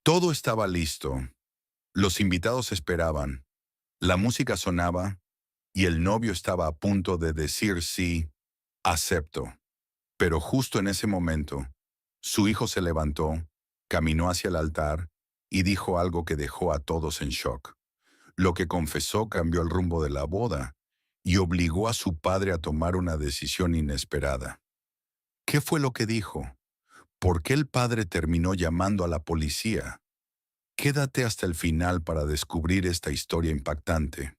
Todo estaba listo. Los invitados esperaban. La música sonaba y el novio estaba a punto de decir sí, acepto. Pero justo en ese momento, su hijo se levantó, caminó hacia el altar y dijo algo que dejó a todos en shock. Lo que confesó cambió el rumbo de la boda y obligó a su padre a tomar una decisión inesperada. ¿Qué fue lo que dijo? ¿Por qué el padre terminó llamando a la policía? Quédate hasta el final para descubrir esta historia impactante.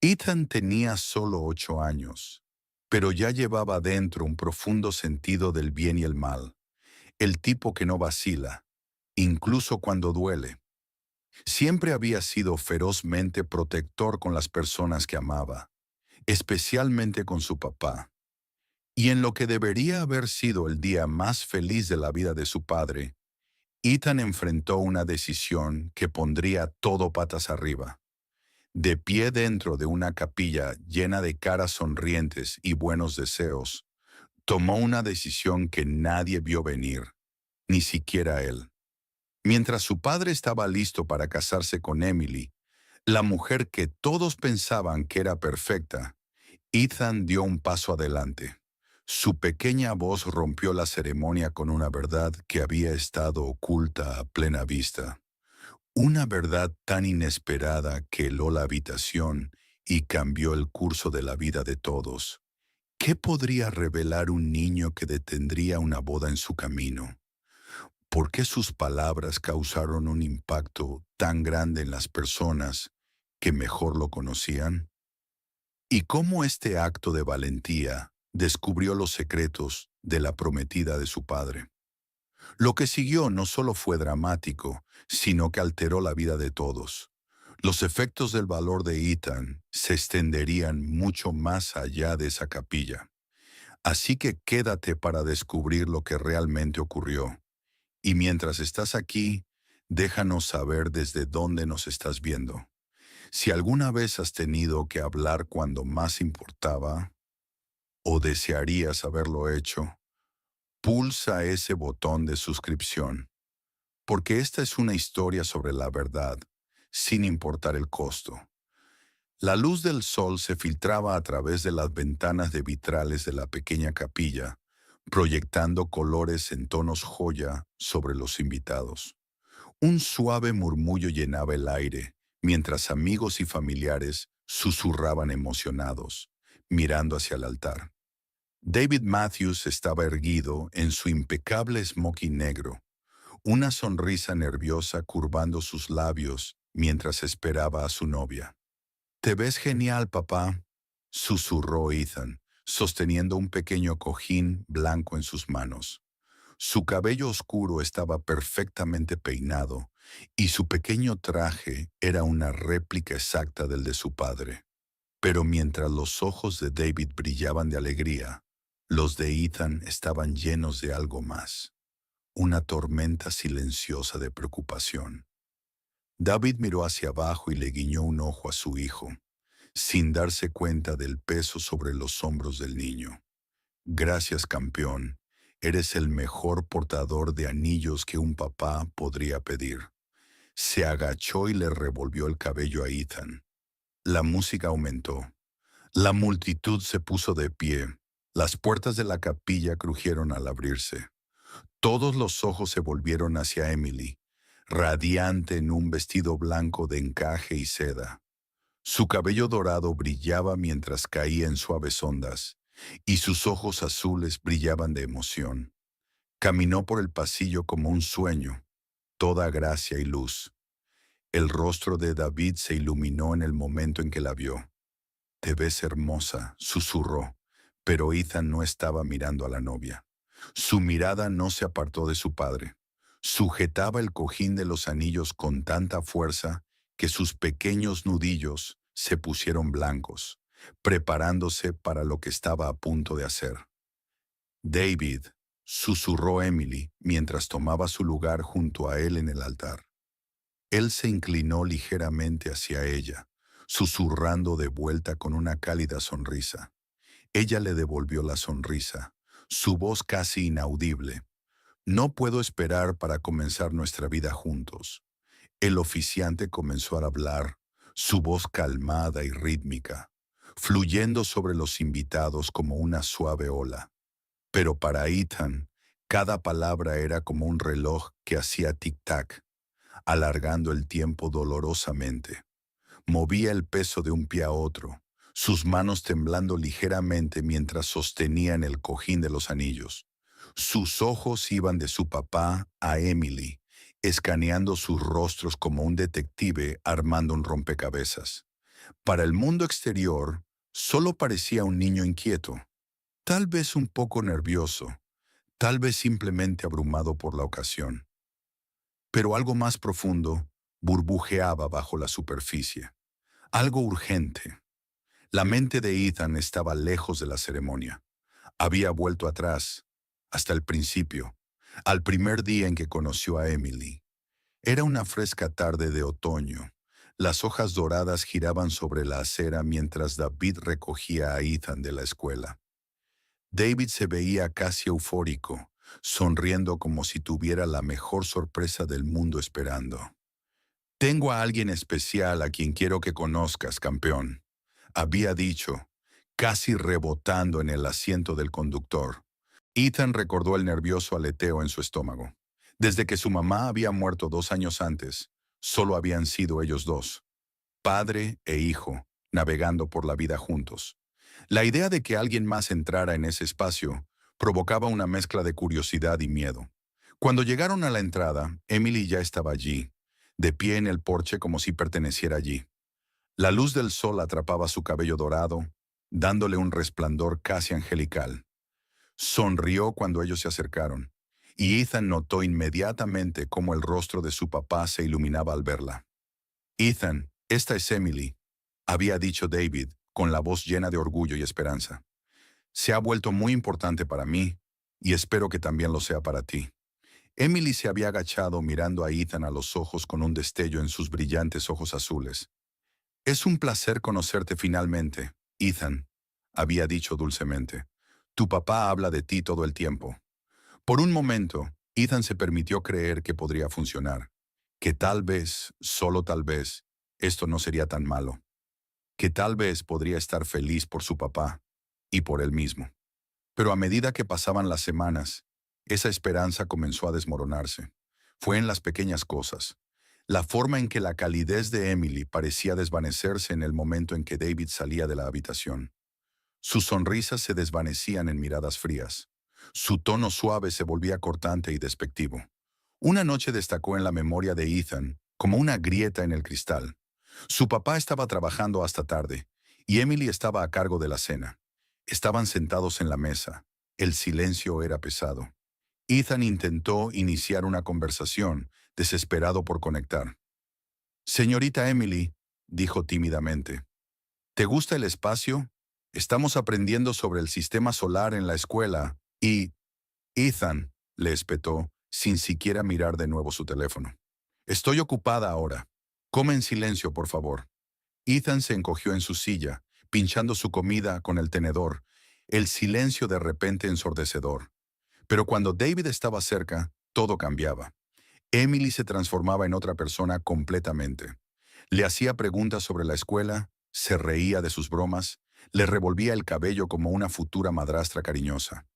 Ethan tenía solo 8 años, pero ya llevaba dentro un profundo sentido del bien y el mal, el tipo que no vacila, incluso cuando duele. Siempre había sido ferozmente protector con las personas que amaba, especialmente con su papá. Y en lo que debería haber sido el día más feliz de la vida de su padre, Ethan enfrentó una decisión que pondría todo patas arriba. De pie dentro de una capilla llena de caras sonrientes y buenos deseos, tomó una decisión que nadie vio venir, ni siquiera él. Mientras su padre estaba listo para casarse con Emily, la mujer que todos pensaban que era perfecta, Ethan dio un paso adelante. Su pequeña voz rompió la ceremonia con una verdad que había estado oculta a plena vista. Una verdad tan inesperada que heló la habitación y cambió el curso de la vida de todos. ¿Qué podría revelar un niño que detendría una boda en su camino? ¿Por qué sus palabras causaron un impacto tan grande en las personas que mejor lo conocían? ¿Y cómo este acto de valentía descubrió los secretos de la prometida de su padre? Lo que siguió no solo fue dramático, sino que alteró la vida de todos. Los efectos del valor de Ethan se extenderían mucho más allá de esa capilla. Así que quédate para descubrir lo que realmente ocurrió. Y mientras estás aquí, déjanos saber desde dónde nos estás viendo. Si alguna vez has tenido que hablar cuando más importaba, o desearías haberlo hecho, pulsa ese botón de suscripción, porque esta es una historia sobre la verdad, sin importar el costo. La luz del sol se filtraba a través de las ventanas de vitrales de la pequeña capilla, proyectando colores en tonos joya sobre los invitados. Un suave murmullo llenaba el aire, mientras amigos y familiares susurraban emocionados, mirando hacia el altar. David Matthews estaba erguido en su impecable smoking negro, una sonrisa nerviosa curvando sus labios mientras esperaba a su novia. «Te ves genial, papá», susurró Ethan, sosteniendo un pequeño cojín blanco en sus manos. Su cabello oscuro estaba perfectamente peinado y su pequeño traje era una réplica exacta del de su padre. Pero mientras los ojos de David brillaban de alegría, los de Ethan estaban llenos de algo más, una tormenta silenciosa de preocupación. David miró hacia abajo y le guiñó un ojo a su hijo, sin darse cuenta del peso sobre los hombros del niño. «Gracias, campeón. Eres el mejor portador de anillos que un papá podría pedir». Se agachó y le revolvió el cabello a Ethan. La música aumentó. La multitud se puso de pie. Las puertas de la capilla crujieron al abrirse. Todos los ojos se volvieron hacia Emily, radiante en un vestido blanco de encaje y seda. Su cabello dorado brillaba mientras caía en suaves ondas, y sus ojos azules brillaban de emoción. Caminó por el pasillo como un sueño, toda gracia y luz. El rostro de David se iluminó en el momento en que la vio. «Te ves hermosa», susurró, pero Ethan no estaba mirando a la novia. Su mirada no se apartó de su padre. Sujetaba el cojín de los anillos con tanta fuerza que sus pequeños nudillos se pusieron blancos, preparándose para lo que estaba a punto de hacer. «David», susurró Emily mientras tomaba su lugar junto a él en el altar. Él se inclinó ligeramente hacia ella, susurrando de vuelta con una cálida sonrisa. Ella le devolvió la sonrisa, su voz casi inaudible. No puedo esperar para comenzar nuestra vida juntos. El oficiante comenzó a hablar, su voz calmada y rítmica, fluyendo sobre los invitados como una suave ola. Pero para Ethan, cada palabra era como un reloj que hacía tic-tac, alargando el tiempo dolorosamente. Movía el peso de un pie a otro, sus manos temblando ligeramente mientras sostenían el cojín de los anillos. Sus ojos iban de su papá a Emily, escaneando sus rostros como un detective armando un rompecabezas. Para el mundo exterior, solo parecía un niño inquieto, tal vez un poco nervioso, tal vez simplemente abrumado por la ocasión. Pero algo más profundo burbujeaba bajo la superficie. Algo urgente. La mente de Ethan estaba lejos de la ceremonia. Había vuelto atrás, hasta el principio, al primer día en que conoció a Emily. Era una fresca tarde de otoño. Las hojas doradas giraban sobre la acera mientras David recogía a Ethan de la escuela. David se veía casi eufórico, sonriendo como si tuviera la mejor sorpresa del mundo esperando. «Tengo a alguien especial a quien quiero que conozcas, campeón», había dicho, casi rebotando en el asiento del conductor. Ethan recordó el nervioso aleteo en su estómago. Desde que su mamá había muerto 2 años antes, solo habían sido ellos dos, padre e hijo, navegando por la vida juntos. La idea de que alguien más entrara en ese espacio provocaba una mezcla de curiosidad y miedo. Cuando llegaron a la entrada, Emily ya estaba allí, de pie en el porche como si perteneciera allí. La luz del sol atrapaba su cabello dorado, dándole un resplandor casi angelical. Sonrió cuando ellos se acercaron, y Ethan notó inmediatamente cómo el rostro de su papá se iluminaba al verla. «Ethan, esta es Emily», había dicho David, con la voz llena de orgullo y esperanza. «Se ha vuelto muy importante para mí, y espero que también lo sea para ti». Emily se había agachado mirando a Ethan a los ojos con un destello en sus brillantes ojos azules. «Es un placer conocerte finalmente, Ethan», había dicho dulcemente. «Tu papá habla de ti todo el tiempo». Por un momento, Ethan se permitió creer que podría funcionar, que tal vez, solo tal vez, esto no sería tan malo, que tal vez podría estar feliz por su papá y por él mismo. Pero a medida que pasaban las semanas, esa esperanza comenzó a desmoronarse. Fue en las pequeñas cosas. La forma en que la calidez de Emily parecía desvanecerse en el momento en que David salía de la habitación. Sus sonrisas se desvanecían en miradas frías. Su tono suave se volvía cortante y despectivo. Una noche destacó en la memoria de Ethan como una grieta en el cristal. Su papá estaba trabajando hasta tarde, y Emily estaba a cargo de la cena. Estaban sentados en la mesa. El silencio era pesado. Ethan intentó iniciar una conversación, desesperado por conectar. «Señorita Emily», dijo tímidamente, «¿te gusta el espacio? Estamos aprendiendo sobre el sistema solar en la escuela y...» «Ethan», le espetó, sin siquiera mirar de nuevo su teléfono. «Estoy ocupada ahora. Come en silencio, por favor». Ethan se encogió en su silla, pinchando su comida con el tenedor, el silencio de repente ensordecedor. Pero cuando David estaba cerca, todo cambiaba. Emily se transformaba en otra persona completamente. Le hacía preguntas sobre la escuela, se reía de sus bromas, le revolvía el cabello como una futura madrastra cariñosa.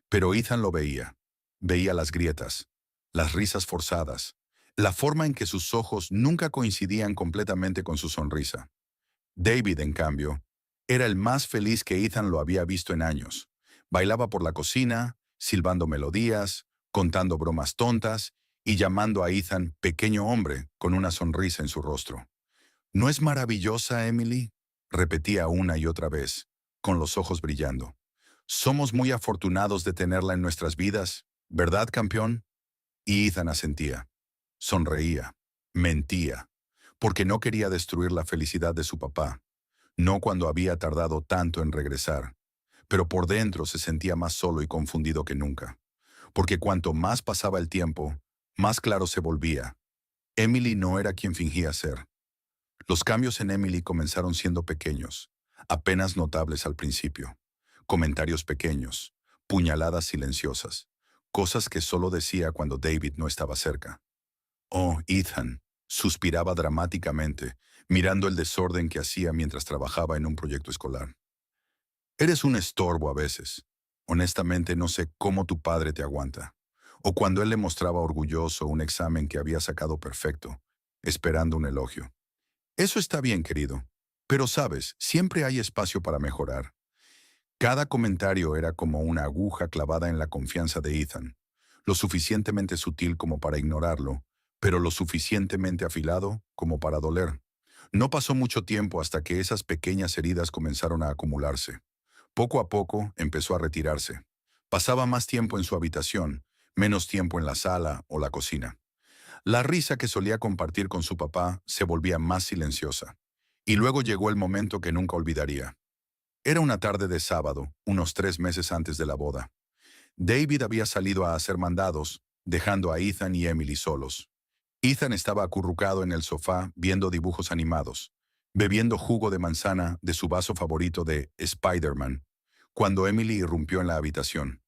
Pero Ethan lo veía. Veía las grietas, las risas forzadas, la forma en que sus ojos nunca coincidían completamente con su sonrisa. David, en cambio, era el más feliz que Ethan lo había visto en años. Bailaba por la cocina, silbando melodías, contando bromas tontas y llamando a Ethan pequeño hombre con una sonrisa en su rostro. «¿No es maravillosa, Emily?», repetía una y otra vez, con los ojos brillando. «Somos muy afortunados de tenerla en nuestras vidas, ¿verdad, campeón?». Y Ethan asentía. Sonreía. Mentía. Porque no quería destruir la felicidad de su papá. No cuando había tardado tanto en regresar. Pero por dentro se sentía más solo y confundido que nunca. Porque cuanto más pasaba el tiempo, más claro se volvía. Emily no era quien fingía ser. Los cambios en Emily comenzaron siendo pequeños, apenas notables al principio. Comentarios pequeños, puñaladas silenciosas, cosas que solo decía cuando David no estaba cerca. Oh, Ethan, suspiraba dramáticamente, mirando el desorden que hacía mientras trabajaba en un proyecto escolar. Eres un estorbo a veces. Honestamente no sé cómo tu padre te aguanta. O cuando él le mostraba orgulloso un examen que había sacado perfecto, esperando un elogio. Eso está bien, querido. Pero sabes, siempre hay espacio para mejorar. Cada comentario era como una aguja clavada en la confianza de Ethan, lo suficientemente sutil como para ignorarlo, pero lo suficientemente afilado como para doler. No pasó mucho tiempo hasta que esas pequeñas heridas comenzaron a acumularse. Poco a poco empezó a retirarse. Pasaba más tiempo en su habitación, menos tiempo en la sala o la cocina. La risa que solía compartir con su papá se volvía más silenciosa. Y luego llegó el momento que nunca olvidaría. Era una tarde de sábado, unos 3 meses antes de la boda. David había salido a hacer mandados, dejando a Ethan y Emily solos. Ethan estaba acurrucado en el sofá viendo dibujos animados, bebiendo jugo de manzana de su vaso favorito de Spider-Man, cuando Emily irrumpió en la habitación.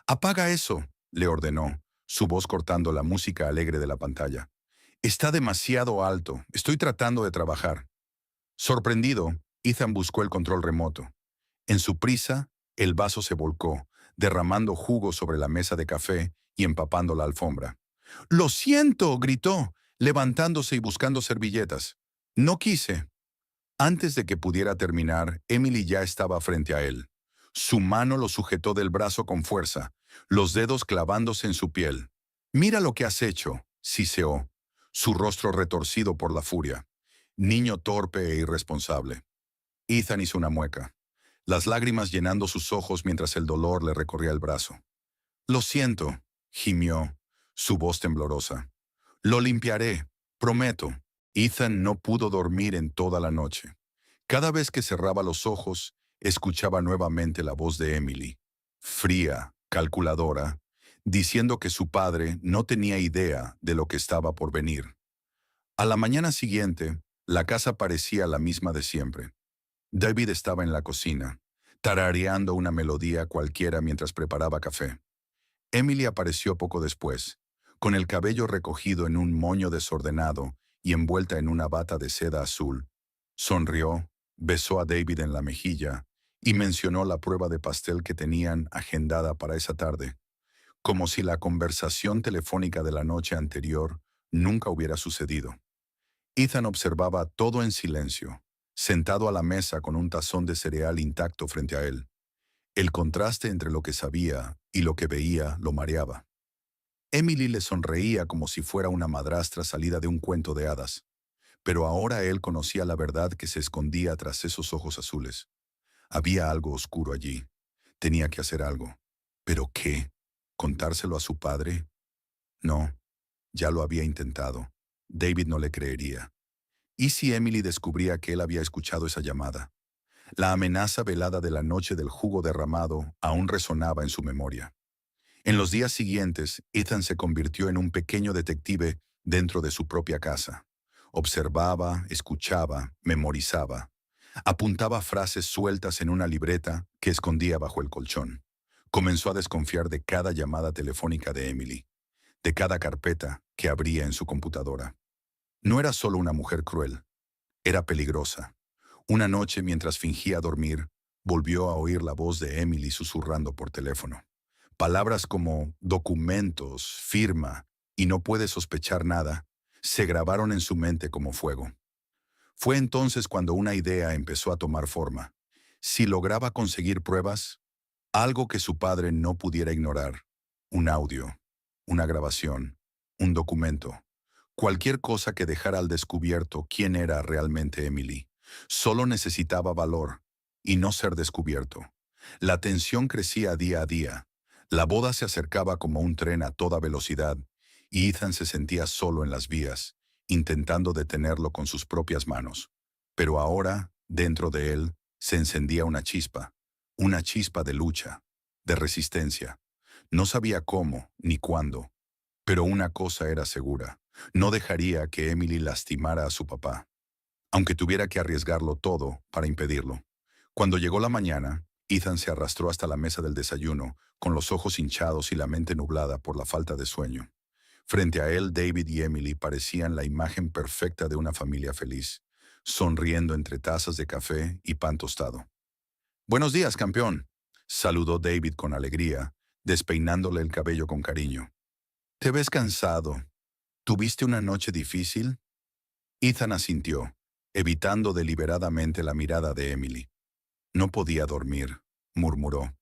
«Apaga eso», le ordenó, su voz cortando la música alegre de la pantalla. «Está demasiado alto, estoy tratando de trabajar». Sorprendido, Ethan buscó el control remoto. En su prisa, el vaso se volcó, derramando jugo sobre la mesa de café y empapando la alfombra. «¡Lo siento!», gritó, levantándose y buscando servilletas. «No quise». Antes de que pudiera terminar, Emily ya estaba frente a él. Su mano lo sujetó del brazo con fuerza, los dedos clavándose en su piel. «Mira lo que has hecho», siseó, su rostro retorcido por la furia. Niño torpe e irresponsable. Ethan hizo una mueca, las lágrimas llenando sus ojos mientras el dolor le recorría el brazo. «Lo siento», gimió, su voz temblorosa. «Lo limpiaré, prometo». Ethan no pudo dormir en toda la noche. Cada vez que cerraba los ojos, escuchaba nuevamente la voz de Emily, fría, calculadora, diciendo que su padre no tenía idea de lo que estaba por venir. A la mañana siguiente, la casa parecía la misma de siempre. David estaba en la cocina, tarareando una melodía cualquiera mientras preparaba café. Emily apareció poco después, con el cabello recogido en un moño desordenado y envuelta en una bata de seda azul. Sonrió, besó a David en la mejilla y mencionó la prueba de pastel que tenían agendada para esa tarde, como si la conversación telefónica de la noche anterior nunca hubiera sucedido. Ethan observaba todo en silencio, sentado a la mesa con un tazón de cereal intacto frente a él. El contraste entre lo que sabía y lo que veía lo mareaba. Emily le sonreía como si fuera una madrastra salida de un cuento de hadas, pero ahora él conocía la verdad que se escondía tras esos ojos azules. Había algo oscuro allí. Tenía que hacer algo. ¿Pero qué? ¿Contárselo a su padre? No, ya lo había intentado. David no le creería. ¿Y si Emily descubría que él había escuchado esa llamada? La amenaza velada de la noche del jugo derramado aún resonaba en su memoria. En los días siguientes, Ethan se convirtió en un pequeño detective dentro de su propia casa. Observaba, escuchaba, memorizaba. Apuntaba frases sueltas en una libreta que escondía bajo el colchón. Comenzó a desconfiar de cada llamada telefónica de Emily, de cada carpeta que abría en su computadora. No era solo una mujer cruel, era peligrosa. Una noche, mientras fingía dormir, volvió a oír la voz de Emily susurrando por teléfono. Palabras como documentos, firma y no puede sospechar nada se grabaron en su mente como fuego. Fue entonces cuando una idea empezó a tomar forma. Si lograba conseguir pruebas, algo que su padre no pudiera ignorar, un audio, una grabación, un documento, cualquier cosa que dejara al descubierto quién era realmente Emily, solo necesitaba valor y no ser descubierto. La tensión crecía día a día. La boda se acercaba como un tren a toda velocidad y Ethan se sentía solo en las vías, intentando detenerlo con sus propias manos. Pero ahora, dentro de él, se encendía una chispa de lucha, de resistencia. No sabía cómo ni cuándo, pero una cosa era segura: no dejaría que Emily lastimara a su papá, aunque tuviera que arriesgarlo todo para impedirlo. Cuando llegó la mañana, Ethan se arrastró hasta la mesa del desayuno con los ojos hinchados y la mente nublada por la falta de sueño. Frente a él, David y Emily parecían la imagen perfecta de una familia feliz, sonriendo entre tazas de café y pan tostado. «Buenos días, campeón», saludó David con alegría, despeinándole el cabello con cariño. «Te ves cansado. ¿Tuviste una noche difícil?» Ethan asintió, evitando deliberadamente la mirada de Emily. «No podía dormir», murmuró.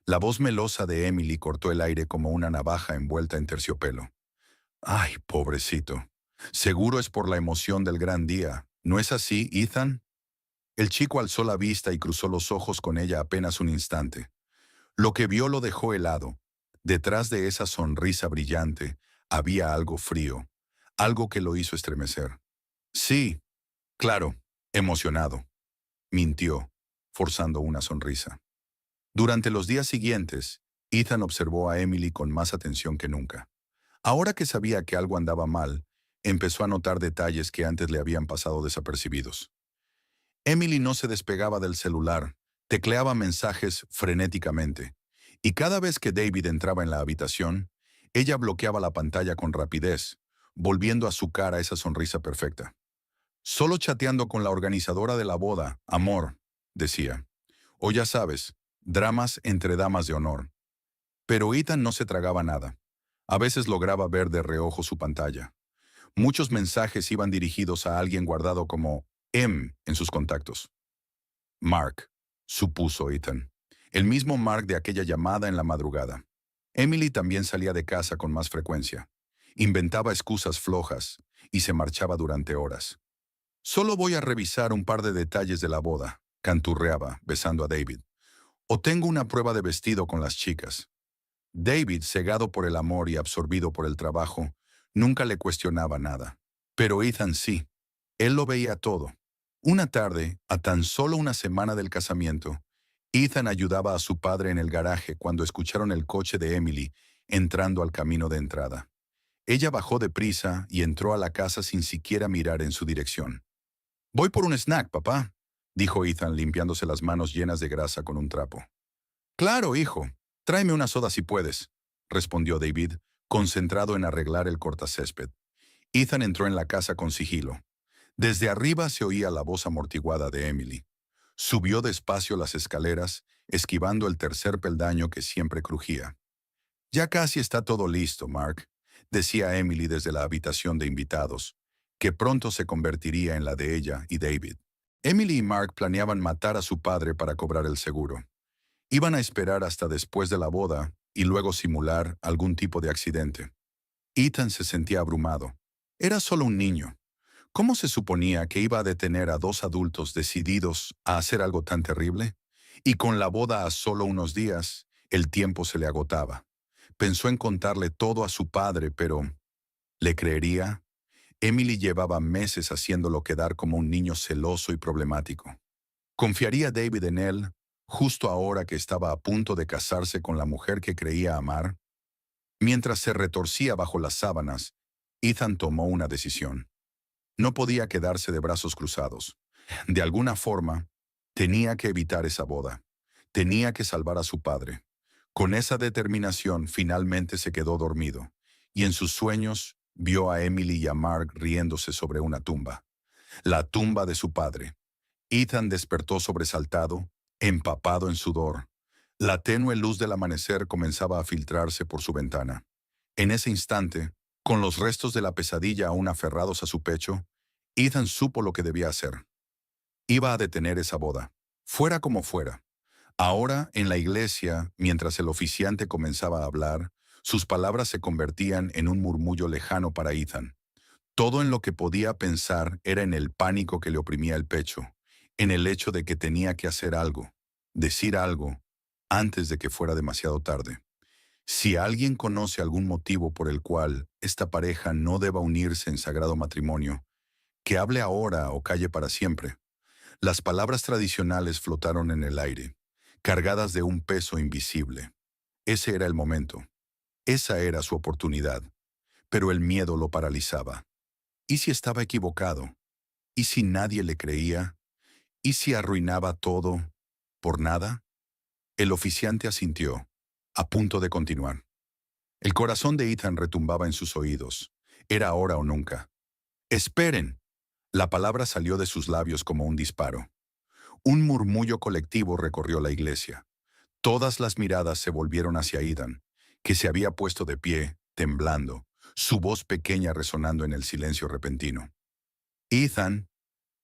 La voz melosa de Emily cortó el aire como una navaja envuelta en terciopelo. «Ay, pobrecito. Seguro es por la emoción del gran día. ¿No es así, Ethan?» El chico alzó la vista y cruzó los ojos con ella apenas un instante. Lo que vio lo dejó helado. Detrás de esa sonrisa brillante había algo frío, algo que lo hizo estremecer. «Sí, claro, emocionado», mintió, forzando una sonrisa. Durante los días siguientes, Ethan observó a Emily con más atención que nunca. Ahora que sabía que algo andaba mal, empezó a notar detalles que antes le habían pasado desapercibidos. Emily no se despegaba del celular, tecleaba mensajes frenéticamente, y cada vez que David entraba en la habitación, ella bloqueaba la pantalla con rapidez, volviendo a su cara esa sonrisa perfecta. «Solo chateando con la organizadora de la boda, amor», decía. «O ya sabes, dramas entre damas de honor». Pero Ethan no se tragaba nada. A veces lograba ver de reojo su pantalla. Muchos mensajes iban dirigidos a alguien guardado como M en sus contactos. «Mark», supuso Ethan. El mismo Mark de aquella llamada en la madrugada. Emily también salía de casa con más frecuencia. Inventaba excusas flojas y se marchaba durante horas. «Solo voy a revisar un par de detalles de la boda», canturreaba, besando a David. «O tengo una prueba de vestido con las chicas». David, cegado por el amor y absorbido por el trabajo, nunca le cuestionaba nada. Pero Ethan sí. Él lo veía todo. Una tarde, a tan solo una semana del casamiento, Ethan ayudaba a su padre en el garaje cuando escucharon el coche de Emily entrando al camino de entrada. Ella bajó deprisa y entró a la casa sin siquiera mirar en su dirección. «Voy por un snack, papá», dijo Ethan limpiándose las manos llenas de grasa con un trapo. «Claro, hijo. Tráeme una soda si puedes», respondió David, concentrado en arreglar el cortacésped. Ethan entró en la casa con sigilo. Desde arriba se oía la voz amortiguada de Emily. Subió despacio las escaleras, esquivando el tercer peldaño que siempre crujía. «Ya casi está todo listo, Mark», decía Emily desde la habitación de invitados, que pronto se convertiría en la de ella y David. Emily y Mark planeaban matar a su padre para cobrar el seguro. Iban a esperar hasta después de la boda y luego simular algún tipo de accidente. Ethan se sentía abrumado. Era solo un niño. ¿Cómo se suponía que iba a detener a dos adultos decididos a hacer algo tan terrible? Y con la boda a solo unos días, el tiempo se le agotaba. Pensó en contarle todo a su padre, pero ¿le creería? Emily llevaba meses haciéndolo quedar como un niño celoso y problemático. ¿Confiaría David en él, justo ahora que estaba a punto de casarse con la mujer que creía amar? Mientras se retorcía bajo las sábanas, Ethan tomó una decisión. No podía quedarse de brazos cruzados. De alguna forma, tenía que evitar esa boda. Tenía que salvar a su padre. Con esa determinación, finalmente se quedó dormido, y en sus sueños vio a Emily y a Mark riéndose sobre una tumba. La tumba de su padre. Ethan despertó sobresaltado, empapado en sudor. La tenue luz del amanecer comenzaba a filtrarse por su ventana. En ese instante, con los restos de la pesadilla aún aferrados a su pecho, Ethan supo lo que debía hacer. Iba a detener esa boda, fuera como fuera. Ahora, en la iglesia, mientras el oficiante comenzaba a hablar, sus palabras se convertían en un murmullo lejano para Ethan. Todo en lo que podía pensar era en el pánico que le oprimía el pecho, en el hecho de que tenía que hacer algo, decir algo, antes de que fuera demasiado tarde. Si alguien conoce algún motivo por el cual esta pareja no deba unirse en sagrado matrimonio, que hable ahora o calle para siempre. Las palabras tradicionales flotaron en el aire, cargadas de un peso invisible. Ese era el momento. Esa era su oportunidad. Pero el miedo lo paralizaba. ¿Y si estaba equivocado? ¿Y si nadie le creía? ¿Y si arruinaba todo por nada? El oficiante asintió. a punto de continuar. El corazón de Ethan retumbaba en sus oídos. Era ahora o nunca. ¡Esperen! La palabra salió de sus labios como un disparo. Un murmullo colectivo recorrió la iglesia. Todas las miradas se volvieron hacia Ethan, que se había puesto de pie, temblando, su voz pequeña resonando en el silencio repentino. Ethan,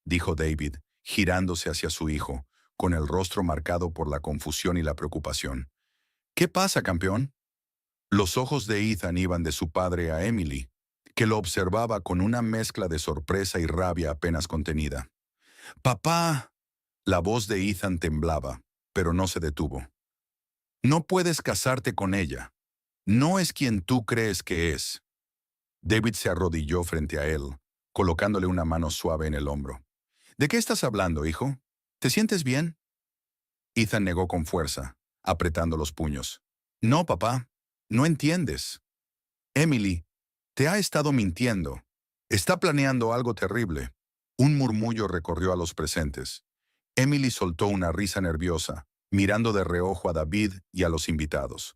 dijo David, girándose hacia su hijo, con el rostro marcado por la confusión y la preocupación. ¿Qué pasa, campeón? Los ojos de Ethan iban de su padre a Emily, que lo observaba con una mezcla de sorpresa y rabia apenas contenida. ¡Papá! La voz de Ethan temblaba, pero no se detuvo. No puedes casarte con ella. No es quien tú crees que es. David se arrodilló frente a él, colocándole una mano suave en el hombro. ¿De qué estás hablando, hijo? ¿Te sientes bien? Ethan negó con fuerza, apretando los puños. No, papá, no entiendes. Emily, te ha estado mintiendo. Está planeando algo terrible. Un murmullo recorrió a los presentes. Emily soltó una risa nerviosa, mirando de reojo a David y a los invitados.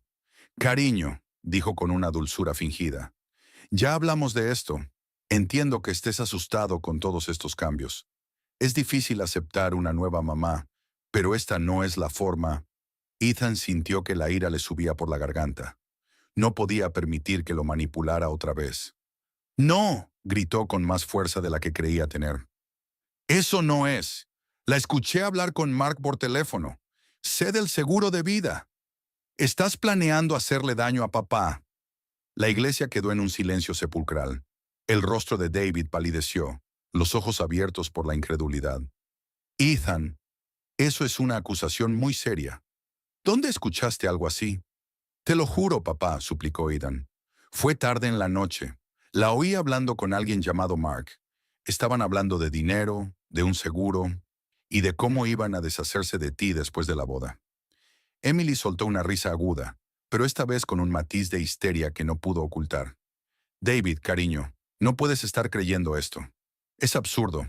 Cariño, dijo con una dulzura fingida. Ya hablamos de esto. Entiendo que estés asustado con todos estos cambios. Es difícil aceptar una nueva mamá, pero esta no es la forma. Ethan sintió que la ira le subía por la garganta. No podía permitir que lo manipulara otra vez. ¡No! Gritó con más fuerza de la que creía tener. ¡Eso no es! La escuché hablar con Mark por teléfono. Sé del seguro de vida. Estás planeando hacerle daño a papá. La iglesia quedó en un silencio sepulcral. El rostro de David palideció, los ojos abiertos por la incredulidad. Ethan, eso es una acusación muy seria. ¿Dónde escuchaste algo así? Te lo juro, papá, suplicó Ethan. Fue tarde en la noche. La oí hablando con alguien llamado Mark. Estaban hablando de dinero, de un seguro y de cómo iban a deshacerse de ti después de la boda. Emily soltó una risa aguda, pero esta vez con un matiz de histeria que no pudo ocultar. David, cariño, no puedes estar creyendo esto. Es absurdo.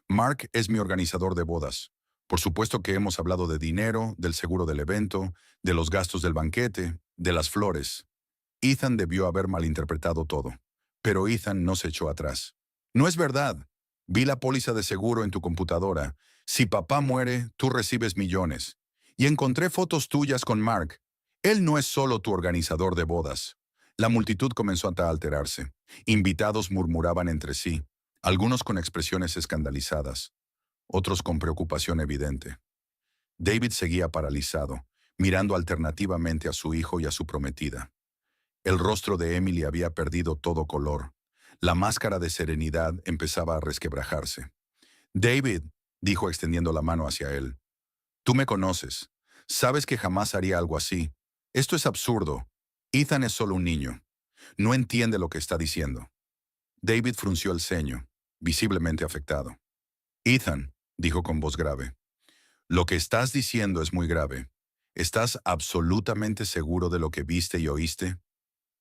Mark es mi organizador de bodas. Por supuesto que hemos hablado de dinero, del seguro del evento, de los gastos del banquete, de las flores. Ethan debió haber malinterpretado todo, pero Ethan no se echó atrás. No es verdad. Vi la póliza de seguro en tu computadora. Si papá muere, tú recibes millones. Y encontré fotos tuyas con Mark. Él no es solo tu organizador de bodas. La multitud comenzó a alterarse. Invitados murmuraban entre sí, algunos con expresiones escandalizadas, otros con preocupación evidente. David seguía paralizado, mirando alternativamente a su hijo y a su prometida. El rostro de Emily había perdido todo color. La máscara de serenidad empezaba a resquebrajarse. David, dijo extendiendo la mano hacia él, tú me conoces. Sabes que jamás haría algo así. Esto es absurdo. Ethan es solo un niño. No entiende lo que está diciendo. David frunció el ceño, visiblemente afectado. Ethan, dijo con voz grave, lo que estás diciendo es muy grave. ¿Estás absolutamente seguro de lo que viste y oíste?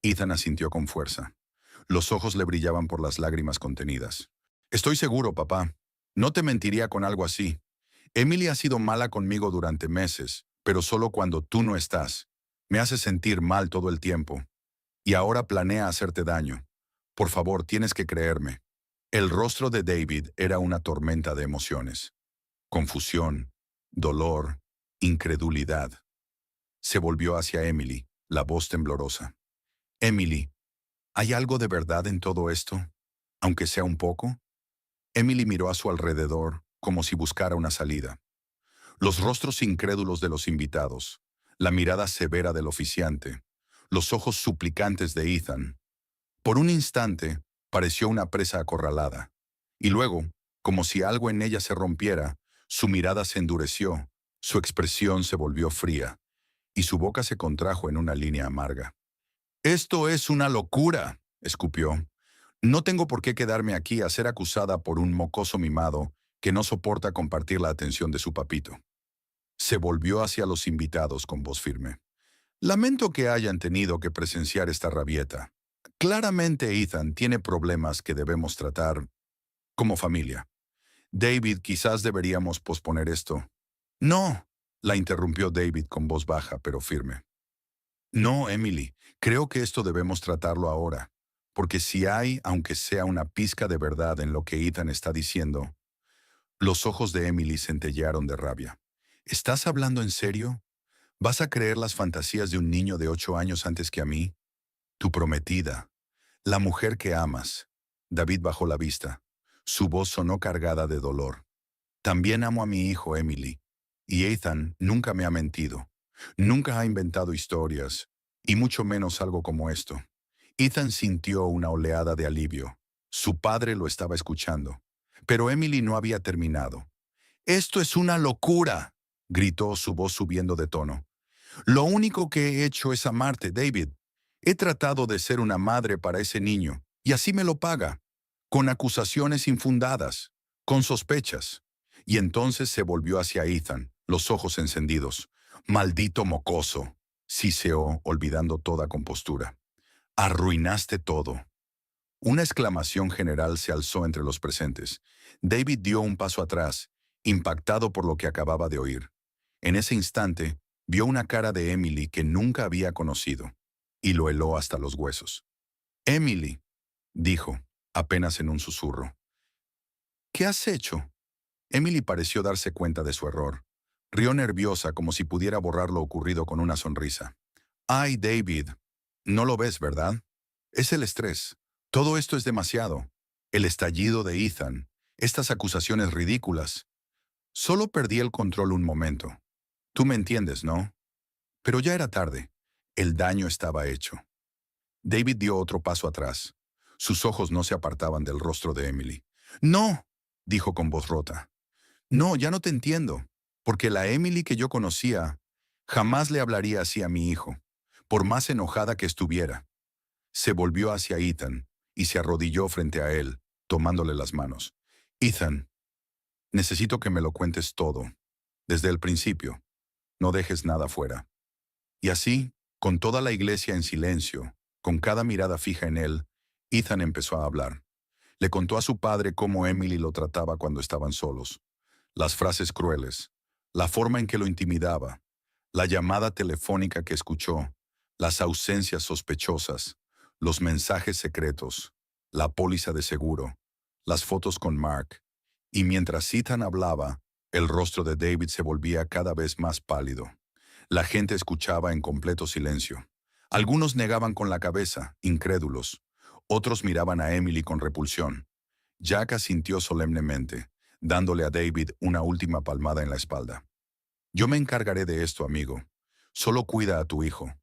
Ethan asintió con fuerza. Los ojos le brillaban por las lágrimas contenidas. Estoy seguro, papá. No te mentiría con algo así. Emily ha sido mala conmigo durante meses, pero solo cuando tú no estás. Me hace sentir mal todo el tiempo. Y ahora planea hacerte daño. Por favor, tienes que creerme. El rostro de David era una tormenta de emociones. Confusión, dolor, incredulidad. Se volvió hacia Emily, la voz temblorosa. Emily, ¿hay algo de verdad en todo esto? Aunque sea un poco. Emily miró a su alrededor, como si buscara una salida. Los rostros incrédulos de los invitados, la mirada severa del oficiante, los ojos suplicantes de Ethan. Por un instante, pareció una presa acorralada. Y luego, como si algo en ella se rompiera, su mirada se endureció, su expresión se volvió fría, y su boca se contrajo en una línea amarga. «Esto es una locura», escupió. «No tengo por qué quedarme aquí a ser acusada por un mocoso mimado que no soporta compartir la atención de su papito». Se volvió hacia los invitados con voz firme. «Lamento que hayan tenido que presenciar esta rabieta. Claramente Ethan tiene problemas que debemos tratar como familia. David, quizás deberíamos posponer esto». «No», la interrumpió David con voz baja pero firme. No, Emily, creo que esto debemos tratarlo ahora, porque si hay, aunque sea una pizca de verdad en lo que Ethan está diciendo, los ojos de Emily centellearon de rabia. ¿Estás hablando en serio? ¿Vas a creer las fantasías de un niño de 8 años antes que a mí? Tu prometida, la mujer que amas. David bajó la vista. Su voz sonó cargada de dolor. También amo a mi hijo, Emily. Y Ethan nunca me ha mentido. Nunca ha inventado historias, y mucho menos algo como esto. Ethan sintió una oleada de alivio. Su padre lo estaba escuchando. Pero Emily no había terminado. «Esto es una locura», gritó, su voz subiendo de tono. «Lo único que he hecho es amarte, David. He tratado de ser una madre para ese niño, y así me lo paga, con acusaciones infundadas, con sospechas». Y entonces se volvió hacia Ethan, los ojos encendidos. «Maldito mocoso», siseó, olvidando toda compostura. «Arruinaste todo». Una exclamación general se alzó entre los presentes. David dio un paso atrás, impactado por lo que acababa de oír. En ese instante, vio una cara de Emily que nunca había conocido, y lo heló hasta los huesos. «Emily», dijo, apenas en un susurro. «¿Qué has hecho?» Emily pareció darse cuenta de su error. Rió nerviosa como si pudiera borrar lo ocurrido con una sonrisa. «Ay, David, no lo ves, ¿verdad? Es el estrés. Todo esto es demasiado. El estallido de Ethan, estas acusaciones ridículas. Solo perdí el control un momento. Tú me entiendes, ¿no? Pero ya era tarde. El daño estaba hecho». David dio otro paso atrás. Sus ojos no se apartaban del rostro de Emily. «No», dijo con voz rota. «No, ya no te entiendo. Porque la Emily que yo conocía jamás le hablaría así a mi hijo, por más enojada que estuviera». Se volvió hacia Ethan y se arrodilló frente a él, tomándole las manos. «Ethan, necesito que me lo cuentes todo, desde el principio. No dejes nada fuera». Y así, con toda la iglesia en silencio, con cada mirada fija en él, Ethan empezó a hablar. Le contó a su padre cómo Emily lo trataba cuando estaban solos, las frases crueles, la forma en que lo intimidaba, la llamada telefónica que escuchó, las ausencias sospechosas, los mensajes secretos, la póliza de seguro, las fotos con Mark. Y mientras Ethan hablaba, el rostro de David se volvía cada vez más pálido. La gente escuchaba en completo silencio. Algunos negaban con la cabeza, incrédulos. Otros miraban a Emily con repulsión. Jack asintió solemnemente, dándole a David una última palmada en la espalda. «Yo me encargaré de esto, amigo. Solo cuida a tu hijo».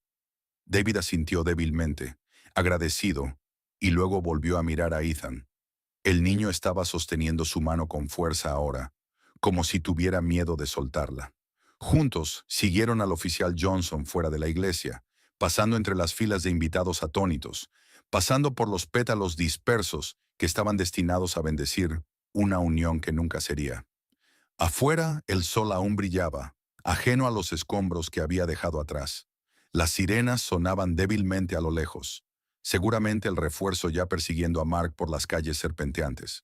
David asintió débilmente, agradecido, y luego volvió a mirar a Ethan. El niño estaba sosteniendo su mano con fuerza ahora, como si tuviera miedo de soltarla. Juntos siguieron al oficial Johnson fuera de la iglesia, pasando entre las filas de invitados atónitos, pasando por los pétalos dispersos que estaban destinados a bendecir una unión que nunca sería. Afuera el sol aún brillaba, ajeno a los escombros que había dejado atrás. Las sirenas sonaban débilmente a lo lejos, seguramente el refuerzo ya persiguiendo a Mark por las calles serpenteantes.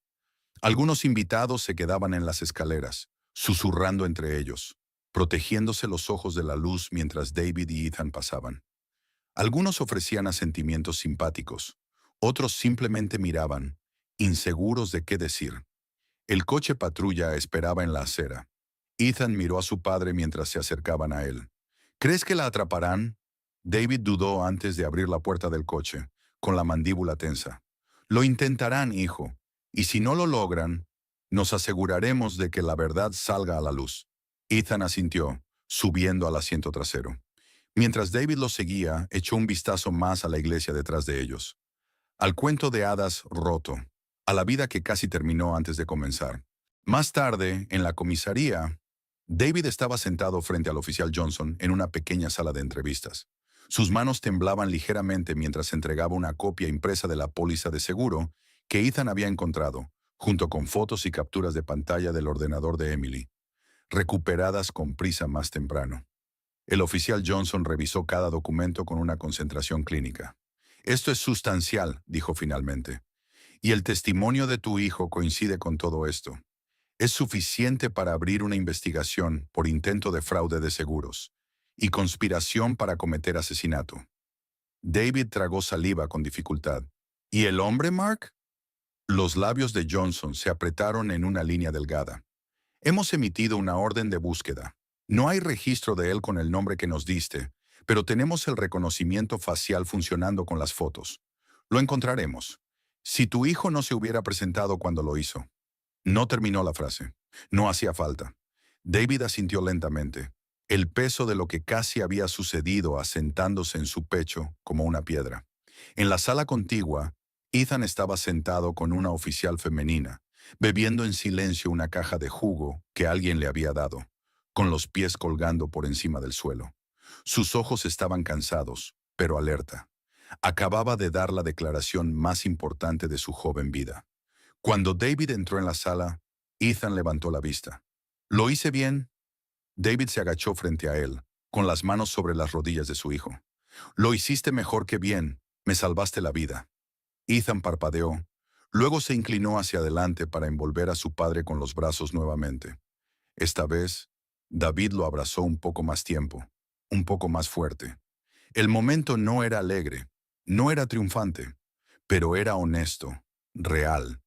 Algunos invitados se quedaban en las escaleras, susurrando entre ellos, protegiéndose los ojos de la luz mientras David y Ethan pasaban. Algunos ofrecían asentimientos simpáticos, otros simplemente miraban, inseguros de qué decir. El coche patrulla esperaba en la acera. Ethan miró a su padre mientras se acercaban a él. «¿Crees que la atraparán?» David dudó antes de abrir la puerta del coche, con la mandíbula tensa. «Lo intentarán, hijo, y si no lo logran, nos aseguraremos de que la verdad salga a la luz». Ethan asintió, subiendo al asiento trasero. Mientras David lo seguía, echó un vistazo más a la iglesia detrás de ellos. Al cuento de hadas roto, a la vida que casi terminó antes de comenzar. Más tarde, en la comisaría, David estaba sentado frente al oficial Johnson en una pequeña sala de entrevistas. Sus manos temblaban ligeramente mientras entregaba una copia impresa de la póliza de seguro que Ethan había encontrado, junto con fotos y capturas de pantalla del ordenador de Emily, recuperadas con prisa más temprano. El oficial Johnson revisó cada documento con una concentración clínica. «Esto es sustancial», dijo finalmente. «Y el testimonio de tu hijo coincide con todo esto. Es suficiente para abrir una investigación por intento de fraude de seguros. y conspiración para cometer asesinato. David tragó saliva con dificultad. ¿Y el hombre, Mark? Los labios de Johnson se apretaron en una línea delgada. Hemos emitido una orden de búsqueda. No hay registro de él con el nombre que nos diste, pero tenemos el reconocimiento facial funcionando con las fotos. Lo encontraremos. Si tu hijo no se hubiera presentado cuando lo hizo. No terminó la frase. No hacía falta. David asintió lentamente, el peso de lo que casi había sucedido asentándose en su pecho como una piedra. En la sala contigua, Ethan estaba sentado con una oficial femenina, bebiendo en silencio una caja de jugo que alguien le había dado, con los pies colgando por encima del suelo. Sus ojos estaban cansados, pero alerta. Acababa de dar la declaración más importante de su joven vida. Cuando David entró en la sala, Ethan levantó la vista. ¿Lo hice bien? David se agachó frente a él, con las manos sobre las rodillas de su hijo. Lo hiciste mejor que bien, me salvaste la vida. Ethan parpadeó. Luego se inclinó hacia adelante para envolver a su padre con los brazos nuevamente. Esta vez, David lo abrazó un poco más tiempo, un poco más fuerte. El momento no era alegre, no era triunfante, pero era honesto, real.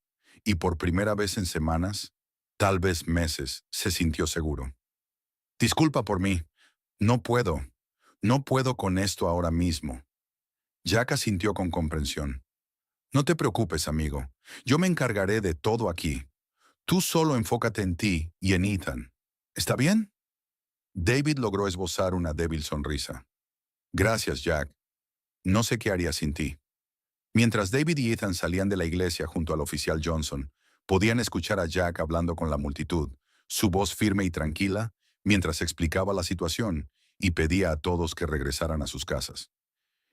Y por primera vez en semanas, tal vez meses, se sintió seguro. Disculpa por mí. No puedo. No puedo con esto ahora mismo. Jack asintió con comprensión. No te preocupes, amigo. Yo me encargaré de todo aquí. Tú solo enfócate en ti y en Ethan. ¿Está bien? David logró esbozar una débil sonrisa. Gracias, Jack. No sé qué haría sin ti. Mientras David y Ethan salían de la iglesia junto al oficial Johnson, podían escuchar a Jack hablando con la multitud, su voz firme y tranquila, mientras explicaba la situación y pedía a todos que regresaran a sus casas.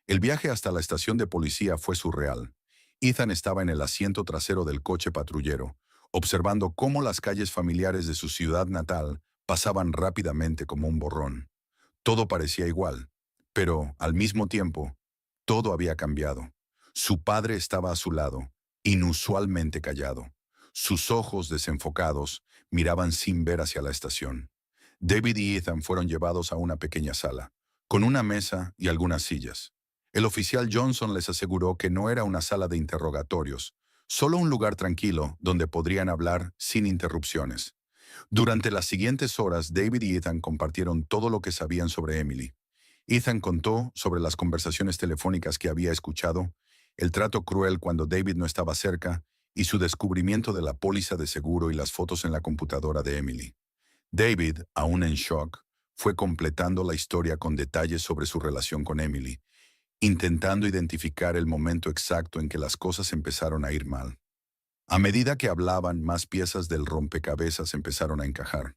El viaje hasta la estación de policía fue surreal. Ethan estaba en el asiento trasero del coche patrullero, observando cómo las calles familiares de su ciudad natal pasaban rápidamente como un borrón. Todo parecía igual, pero, al mismo tiempo, todo había cambiado. Su padre estaba a su lado, inusualmente callado. Sus ojos desenfocados miraban sin ver hacia la estación. David y Ethan fueron llevados a una pequeña sala, con una mesa y algunas sillas. El oficial Johnson les aseguró que no era una sala de interrogatorios, solo un lugar tranquilo donde podrían hablar sin interrupciones. Durante las siguientes horas, David y Ethan compartieron todo lo que sabían sobre Emily. Ethan contó sobre las conversaciones telefónicas que había escuchado, el trato cruel cuando David no estaba cerca y su descubrimiento de la póliza de seguro y las fotos en la computadora de Emily. David, aún en shock, fue completando la historia con detalles sobre su relación con Emily, intentando identificar el momento exacto en que las cosas empezaron a ir mal. A medida que hablaban, más piezas del rompecabezas empezaron a encajar.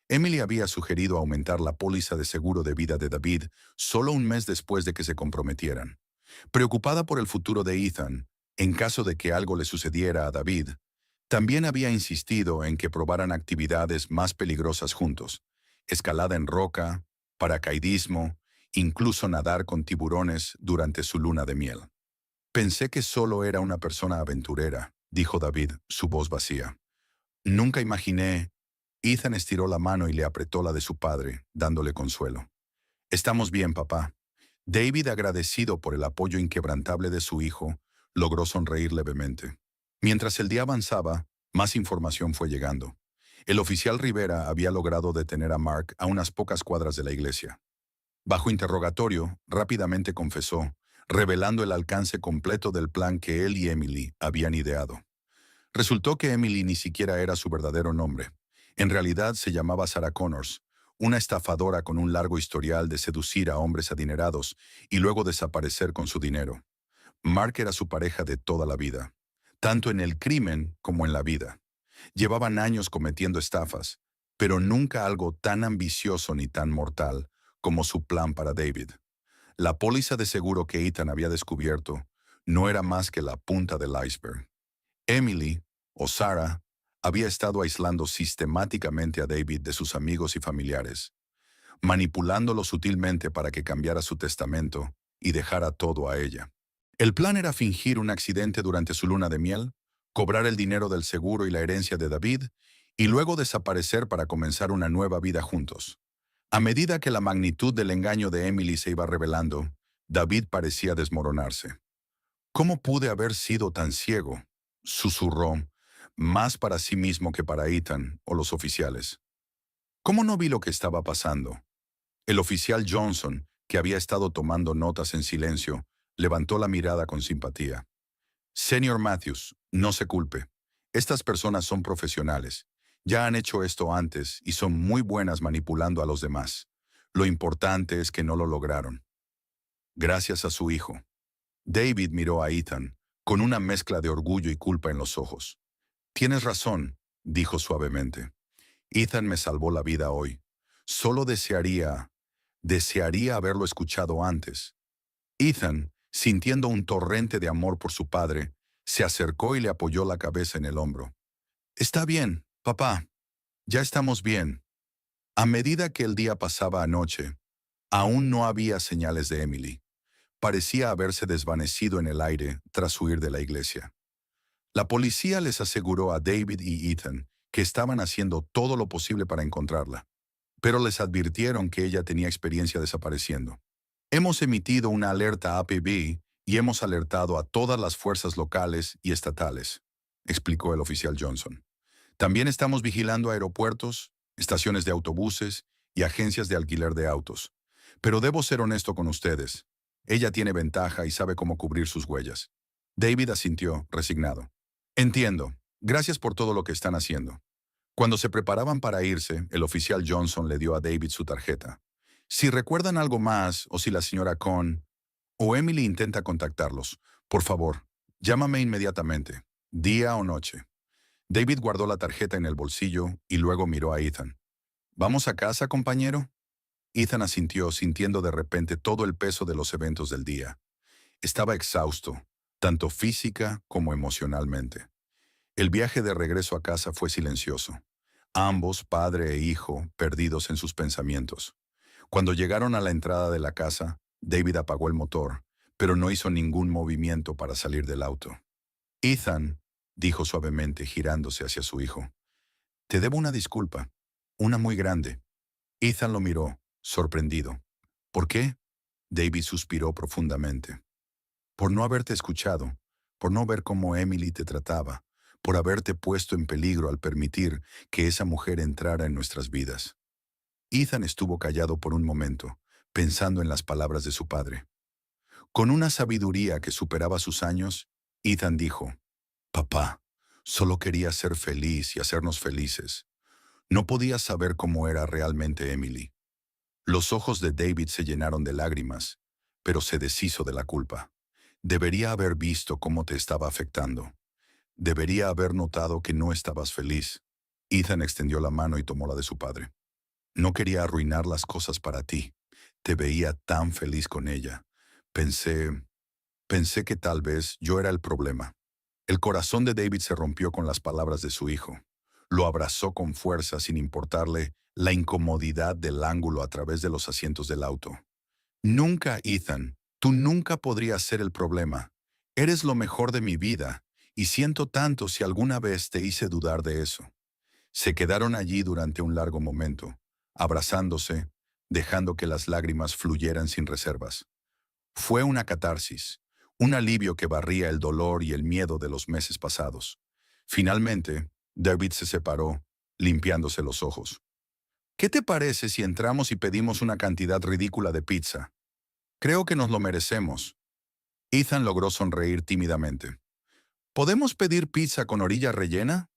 Emily había sugerido aumentar la póliza de seguro de vida de David solo un mes después de que se comprometieran. Preocupada por el futuro de Ethan, en caso de que algo le sucediera a David, también había insistido en que probaran actividades más peligrosas juntos: escalada en roca, paracaidismo, incluso nadar con tiburones durante su luna de miel. Pensé que solo era una persona aventurera, dijo David, su voz vacía. Nunca imaginé. Ethan estiró la mano y le apretó la de su padre, dándole consuelo. Estamos bien, papá. David, agradecido por el apoyo inquebrantable de su hijo, logró sonreír levemente. Mientras el día avanzaba, más información fue llegando. El oficial Rivera había logrado detener a Mark a unas pocas cuadras de la iglesia. Bajo interrogatorio, rápidamente confesó, revelando el alcance completo del plan que él y Emily habían ideado. Resultó que Emily ni siquiera era su verdadero nombre. En realidad se llamaba Sarah Connors, una estafadora con un largo historial de seducir a hombres adinerados y luego desaparecer con su dinero. Mark era su pareja de toda la vida, tanto en el crimen como en la vida. Llevaban años cometiendo estafas, pero nunca algo tan ambicioso ni tan mortal como su plan para David. La póliza de seguro que Ethan había descubierto no era más que la punta del iceberg. Emily, o Sarah, había estado aislando sistemáticamente a David de sus amigos y familiares, manipulándolo sutilmente para que cambiara su testamento y dejara todo a ella. El plan era fingir un accidente durante su luna de miel, cobrar el dinero del seguro y la herencia de David, y luego desaparecer para comenzar una nueva vida juntos. A medida que la magnitud del engaño de Emily se iba revelando, David parecía desmoronarse. ¿Cómo pude haber sido tan ciego?, susurró, más para sí mismo que para Ethan o los oficiales. ¿Cómo no vi lo que estaba pasando? El oficial Johnson, que había estado tomando notas en silencio, levantó la mirada con simpatía. Señor Matthews, no se culpe. Estas personas son profesionales. Ya han hecho esto antes y son muy buenas manipulando a los demás. Lo importante es que no lo lograron. Gracias a su hijo. David miró a Ethan, con una mezcla de orgullo y culpa en los ojos. Tienes razón, dijo suavemente. Ethan me salvó la vida hoy. Solo desearía haberlo escuchado antes. Ethan, sintiendo un torrente de amor por su padre, se acercó y le apoyó la cabeza en el hombro. Está bien, papá. Ya estamos bien. A medida que el día pasaba anoche, aún no había señales de Emily. Parecía haberse desvanecido en el aire tras huir de la iglesia. La policía les aseguró a David y Ethan que estaban haciendo todo lo posible para encontrarla, pero les advirtieron que ella tenía experiencia desapareciendo. Hemos emitido una alerta APB y hemos alertado a todas las fuerzas locales y estatales, explicó el oficial Johnson. También estamos vigilando aeropuertos, estaciones de autobuses y agencias de alquiler de autos. Pero debo ser honesto con ustedes. Ella tiene ventaja y sabe cómo cubrir sus huellas. David asintió, resignado. Entiendo. Gracias por todo lo que están haciendo. Cuando se preparaban para irse, el oficial Johnson le dio a David su tarjeta. Si recuerdan algo más o si la señora Cohn o Emily intenta contactarlos, por favor, llámame inmediatamente, día o noche. David guardó la tarjeta en el bolsillo y luego miró a Ethan. ¿Vamos a casa, compañero? Ethan asintió, sintiendo de repente todo el peso de los eventos del día. Estaba exhausto, tanto física como emocionalmente. El viaje de regreso a casa fue silencioso. Ambos, padre e hijo, perdidos en sus pensamientos. Cuando llegaron a la entrada de la casa, David apagó el motor, pero no hizo ningún movimiento para salir del auto. Ethan, dijo suavemente, girándose hacia su hijo, te debo una disculpa, una muy grande. Ethan lo miró, sorprendido. ¿Por qué? David suspiró profundamente. Por no haberte escuchado, por no ver cómo Emily te trataba, por haberte puesto en peligro al permitir que esa mujer entrara en nuestras vidas. Ethan estuvo callado por un momento, pensando en las palabras de su padre. Con una sabiduría que superaba sus años, Ethan dijo, Papá, solo quería ser feliz y hacernos felices. No podía saber cómo era realmente Emily. Los ojos de David se llenaron de lágrimas, pero se deshizo de la culpa. Debería haber visto cómo te estaba afectando. Debería haber notado que no estabas feliz. Ethan extendió la mano y tomó la de su padre. No quería arruinar las cosas para ti. Te veía tan feliz con ella. Pensé que tal vez yo era el problema. El corazón de David se rompió con las palabras de su hijo. Lo abrazó con fuerza sin importarle la incomodidad del ángulo a través de los asientos del auto. Nunca, Ethan, tú nunca podrías ser el problema. Eres lo mejor de mi vida, y siento tanto si alguna vez te hice dudar de eso. Se quedaron allí durante un largo momento, abrazándose, dejando que las lágrimas fluyeran sin reservas. Fue una catarsis, un alivio que barría el dolor y el miedo de los meses pasados. Finalmente, David se separó, limpiándose los ojos. ¿Qué te parece si entramos y pedimos una cantidad ridícula de pizza? Creo que nos lo merecemos. Ethan logró sonreír tímidamente. ¿Podemos pedir pizza con orilla rellena?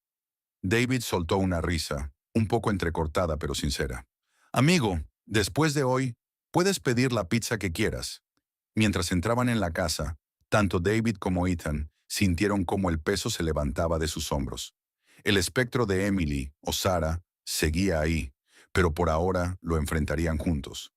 David soltó una risa, un poco entrecortada pero sincera. Amigo, después de hoy, puedes pedir la pizza que quieras. Mientras entraban en la casa, tanto David como Ethan sintieron cómo el peso se levantaba de sus hombros. El espectro de Emily o Sarah seguía ahí, pero por ahora lo enfrentarían juntos.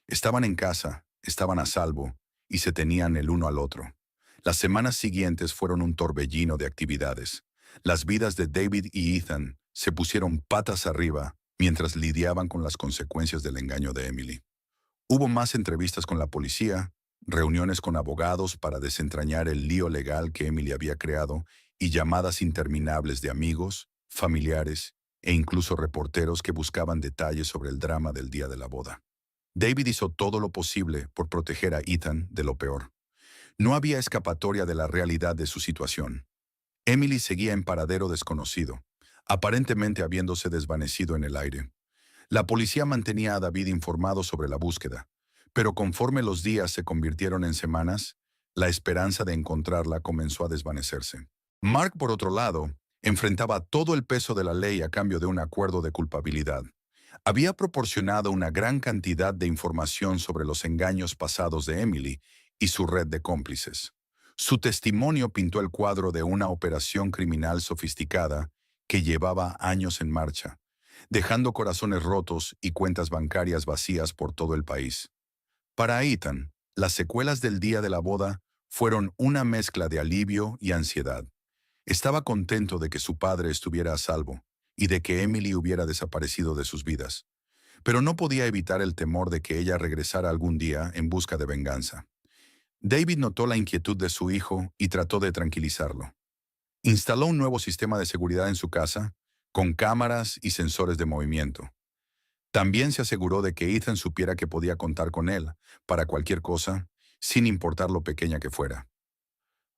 Estaban en casa, estaban a salvo, y se tenían el uno al otro. Las semanas siguientes fueron un torbellino de actividades. Las vidas de David y Ethan se pusieron patas arriba mientras lidiaban con las consecuencias del engaño de Emily. Hubo más entrevistas con la policía, reuniones con abogados para desentrañar el lío legal que Emily había creado y llamadas interminables de amigos, familiares e incluso reporteros que buscaban detalles sobre el drama del día de la boda. David hizo todo lo posible por proteger a Ethan de lo peor. No había escapatoria de la realidad de su situación. Emily seguía en paradero desconocido, aparentemente habiéndose desvanecido en el aire. La policía mantenía a David informado sobre la búsqueda, pero conforme los días se convirtieron en semanas, la esperanza de encontrarla comenzó a desvanecerse. Mark, por otro lado, enfrentaba todo el peso de la ley a cambio de un acuerdo de culpabilidad. Había proporcionado una gran cantidad de información sobre los engaños pasados de Emily y su red de cómplices. Su testimonio pintó el cuadro de una operación criminal sofisticada que llevaba años en marcha, dejando corazones rotos y cuentas bancarias vacías por todo el país. Para Ethan, las secuelas del día de la boda fueron una mezcla de alivio y ansiedad. Estaba contento de que su padre estuviera a salvo y de que Emily hubiera desaparecido de sus vidas, pero no podía evitar el temor de que ella regresara algún día en busca de venganza. David notó la inquietud de su hijo y trató de tranquilizarlo. Instaló un nuevo sistema de seguridad en su casa, con cámaras y sensores de movimiento. También se aseguró de que Ethan supiera que podía contar con él para cualquier cosa, sin importar lo pequeña que fuera.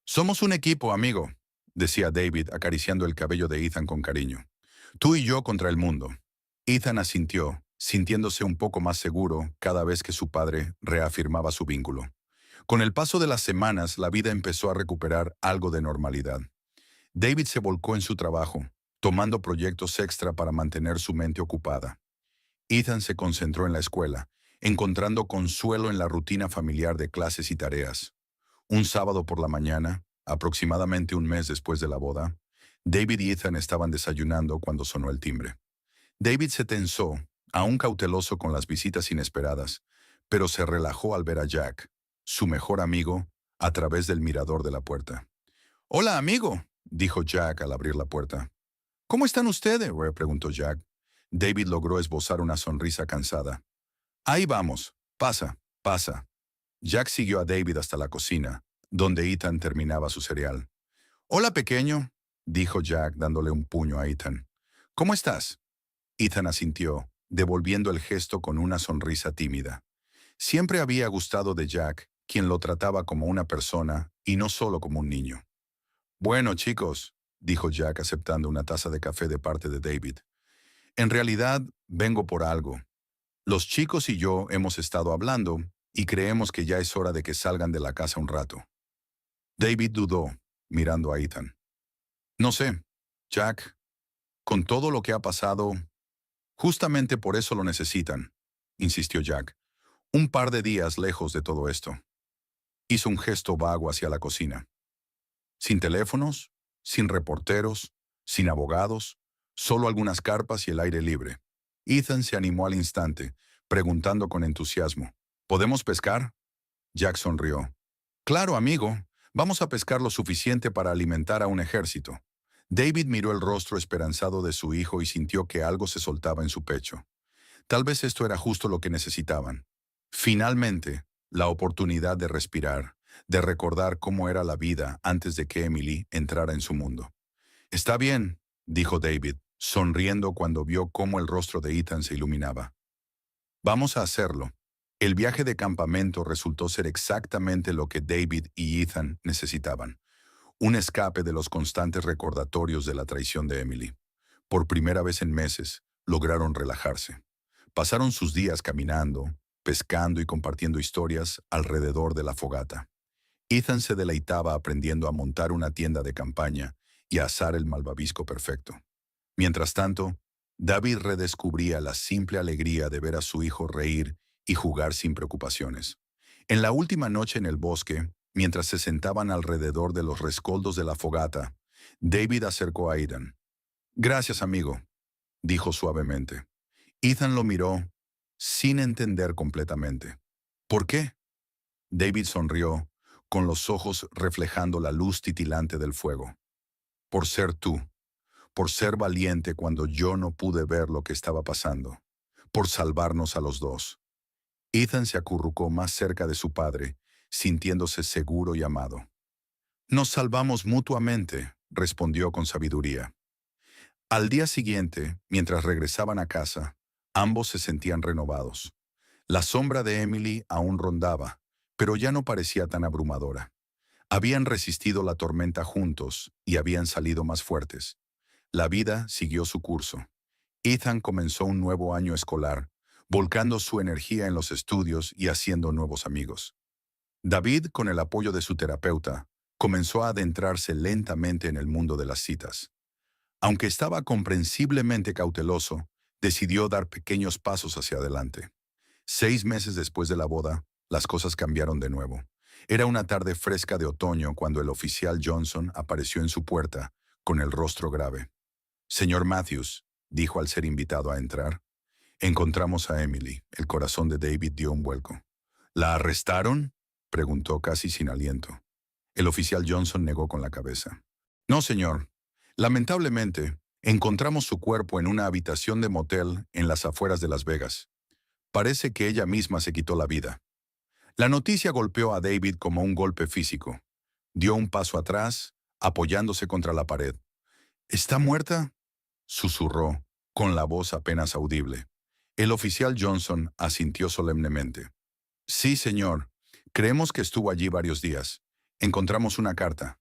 «Somos un equipo, amigo», decía David acariciando el cabello de Ethan con cariño. «Tú y yo contra el mundo». Ethan asintió, sintiéndose un poco más seguro cada vez que su padre reafirmaba su vínculo. Con el paso de las semanas, la vida empezó a recuperar algo de normalidad. David se volcó en su trabajo, tomando proyectos extra para mantener su mente ocupada. Ethan se concentró en la escuela, encontrando consuelo en la rutina familiar de clases y tareas. Un sábado por la mañana, aproximadamente un mes después de la boda, David y Ethan estaban desayunando cuando sonó el timbre. David se tensó, aún cauteloso con las visitas inesperadas, pero se relajó al ver a Jack, su mejor amigo, a través del mirador de la puerta. «Hola, amigo», dijo Jack al abrir la puerta. «¿Cómo están ustedes?», preguntó Jack. David logró esbozar una sonrisa cansada. «Ahí vamos. Pasa, pasa». Jack siguió a David hasta la cocina, donde Ethan terminaba su cereal. «Hola, pequeño», dijo Jack dándole un puño a Ethan. «¿Cómo estás?». Ethan asintió, devolviendo el gesto con una sonrisa tímida. Siempre había gustado de Jack, quien lo trataba como una persona y no solo como un niño. «Bueno, chicos», dijo Jack aceptando una taza de café de parte de David. «En realidad, vengo por algo. Los chicos y yo hemos estado hablando y creemos que ya es hora de que salgan de la casa un rato». David dudó, mirando a Ethan. «No sé, Jack, con todo lo que ha pasado, justamente por eso lo necesitan», insistió Jack. «Un par de días lejos de todo esto». Hizo un gesto vago hacia la cocina. Sin teléfonos, sin reporteros, sin abogados, solo algunas carpas y el aire libre. Ethan se animó al instante, preguntando con entusiasmo, «¿Podemos pescar?». Jack sonrió. «Claro, amigo, vamos a pescar lo suficiente para alimentar a un ejército». David miró el rostro esperanzado de su hijo y sintió que algo se soltaba en su pecho. Tal vez esto era justo lo que necesitaban. Finalmente, la oportunidad de respirar, de recordar cómo era la vida antes de que Emily entrara en su mundo. «Está bien», dijo David, sonriendo cuando vio cómo el rostro de Ethan se iluminaba. «Vamos a hacerlo». El viaje de campamento resultó ser exactamente lo que David y Ethan necesitaban. Un escape de los constantes recordatorios de la traición de Emily. Por primera vez en meses, lograron relajarse. Pasaron sus días caminando, pescando y compartiendo historias alrededor de la fogata. Ethan se deleitaba aprendiendo a montar una tienda de campaña y a asar el malvavisco perfecto. Mientras tanto, David redescubría la simple alegría de ver a su hijo reír y jugar sin preocupaciones. En la última noche en el bosque, mientras se sentaban alrededor de los rescoldos de la fogata, David acercó a Ethan. «Gracias, amigo», dijo suavemente. Ethan lo miró, sin entender completamente. «¿Por qué?». David sonrió, con los ojos reflejando la luz titilante del fuego. «Por ser tú. Por ser valiente cuando yo no pude ver lo que estaba pasando. Por salvarnos a los dos». Ethan se acurrucó más cerca de su padre, sintiéndose seguro y amado. «Nos salvamos mutuamente», respondió con sabiduría. Al día siguiente, mientras regresaban a casa, ambos se sentían renovados. La sombra de Emily aún rondaba, pero ya no parecía tan abrumadora. Habían resistido la tormenta juntos y habían salido más fuertes. La vida siguió su curso. Ethan comenzó un nuevo año escolar, volcando su energía en los estudios y haciendo nuevos amigos. David, con el apoyo de su terapeuta, comenzó a adentrarse lentamente en el mundo de las citas. Aunque estaba comprensiblemente cauteloso, decidió dar pequeños pasos hacia adelante. 6 meses después de la boda, las cosas cambiaron de nuevo. Era una tarde fresca de otoño cuando el oficial Johnson apareció en su puerta, con el rostro grave. «Señor Matthews», dijo al ser invitado a entrar, «encontramos a Emily». El corazón de David dio un vuelco. «¿La arrestaron?», preguntó casi sin aliento. El oficial Johnson negó con la cabeza. «No, señor. Lamentablemente, encontramos su cuerpo en una habitación de motel en las afueras de Las Vegas. Parece que ella misma se quitó la vida». La noticia golpeó a David como un golpe físico. Dio un paso atrás, apoyándose contra la pared. «¿Está muerta?», susurró, con la voz apenas audible. El oficial Johnson asintió solemnemente. «Sí, señor. Creemos que estuvo allí varios días. Encontramos una carta».